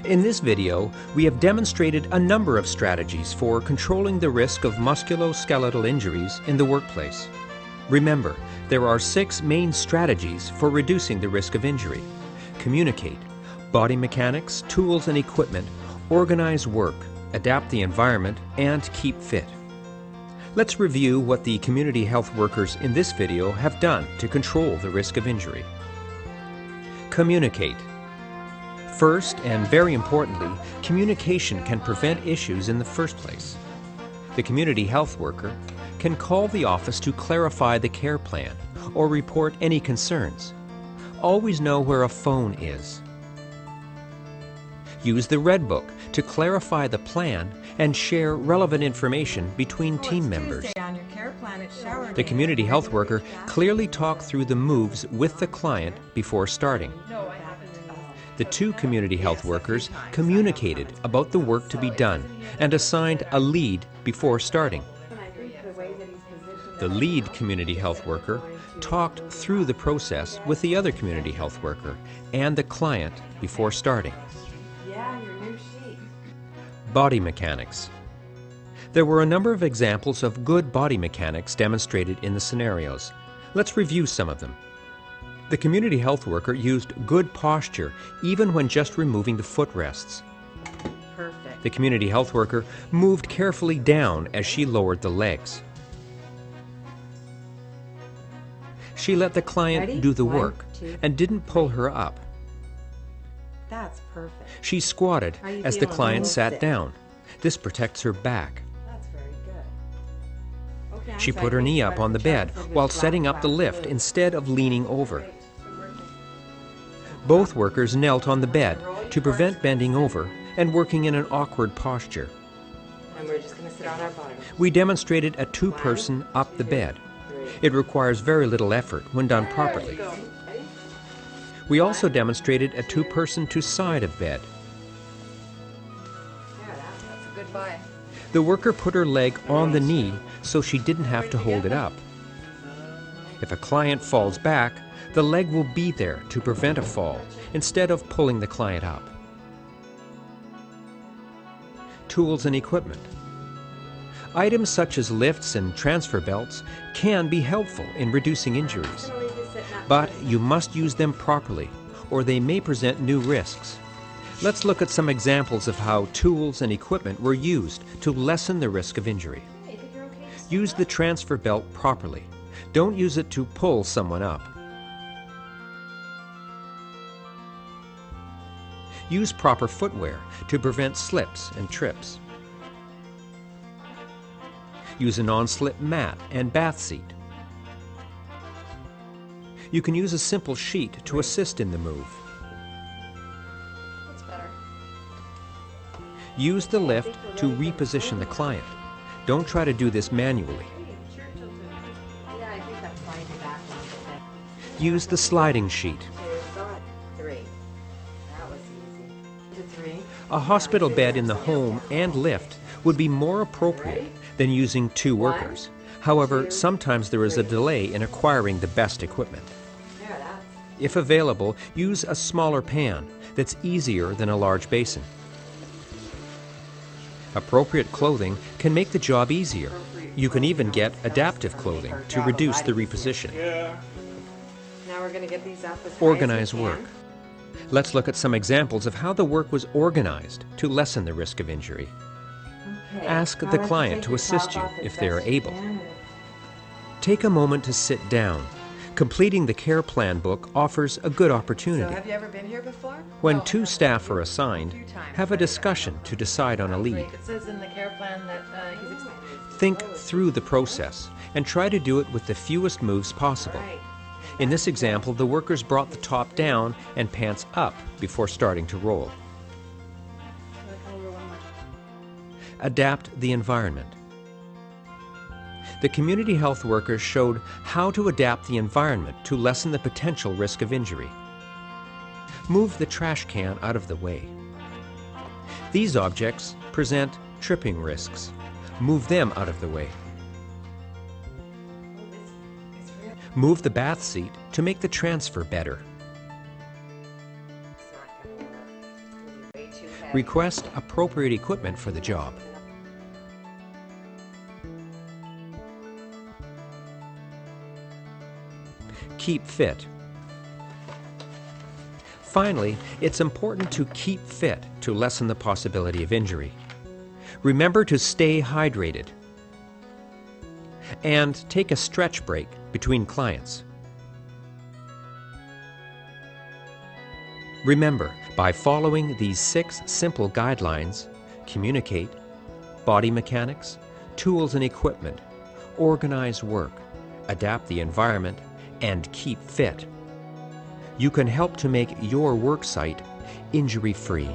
In this video, we have demonstrated a number of strategies for controlling the risk of musculoskeletal injuries in the workplace. Remember, there are 6 main strategies for reducing the risk of injury. Communicate, body mechanics, tools and equipment, organize work, adapt the environment, and keep fit. Let's review what the community health workers in this video have done to control the risk of injury. Communicate. First, and very importantly, communication can prevent issues in the first place. The community health worker can call the office to clarify the care plan or report any concerns. Always know where a phone is. Use the Red Book to clarify the plan and share relevant information between team members. The community health worker clearly talked through the moves with the client before starting. The 2 community health workers communicated about the work to be done and assigned a lead before starting. The lead community health worker talked through the process with the other community health worker and the client before starting. Body mechanics. There were a number of examples of good body mechanics demonstrated in the scenarios. Let's review some of them. The community health worker used good posture even when just removing the footrests. Perfect. The community health worker moved carefully down as she lowered the legs. She let the client do the work and didn't pull her up. That's perfect. She squatted as the client sat down. This protects her back. That's very good. Okay, She put her knee up on the bed while setting up the lift instead of leaning over. Both workers knelt on the bed to prevent bending over and working in an awkward posture. And we're just going to sit on our bottom. We demonstrated a 2-person up the bed. It requires very little effort when done properly. We also demonstrated a 2-person to side of bed. That's a good buy. The worker put her leg on the knee so she didn't have to hold it up. If a client falls back, the leg will be there to prevent a fall instead of pulling the client up. Tools and equipment. Items such as lifts and transfer belts can be helpful in reducing injuries, but you must use them properly or they may present new risks. Let's look at some examples of how tools and equipment were used to lessen the risk of injury. Use the transfer belt properly. Don't use it to pull someone up. Use proper footwear to prevent slips and trips. Use a non-slip mat and bath seat. You can use a simple sheet to assist in the move. That's better. Use the lift to reposition the client. Don't try to do this manually. Yeah, I think that's fine. Back one. Use the sliding sheet. 3. That was easy. 3. A hospital bed in the home and lift would be more appropriate than using 2 workers. However, sometimes there is a delay in acquiring the best equipment. If available, use a smaller pan that's easier than a large basin. Appropriate clothing can make the job easier. You can even get adaptive clothing to reduce the repositioning. Now we're going to get these up as high Organize as we can. work. Let's look at some examples of how the work was organized to lessen the risk of injury. Okay. Ask Now the let's client take to your assist top you off as if they are best you able. can. Take a moment to sit down. Completing the care plan book offers a good So opportunity. have you ever been here before? When No, 2 staff are assigned, have a discussion to decide on a lead. Great. It says in the care plan that he's excited. Think through the process and try to do it with the fewest moves possible. Right. In this example, the workers brought the top down and pants up before starting to roll. Adapt the environment. The community health workers showed how to adapt the environment to lessen the potential risk of injury. Move the trash can out of the way. These objects present tripping risks. Move them out of the way. Move the bath seat to make the transfer better. Request appropriate equipment for the job. Keep fit. Finally, it's important to keep fit to lessen the possibility of injury. Remember to stay hydrated and take a stretch break between clients. Remember, by following these 6 simple guidelines, communicate, body mechanics, tools and equipment, organize work, adapt the environment, and keep fit, you can help to make your work site injury-free.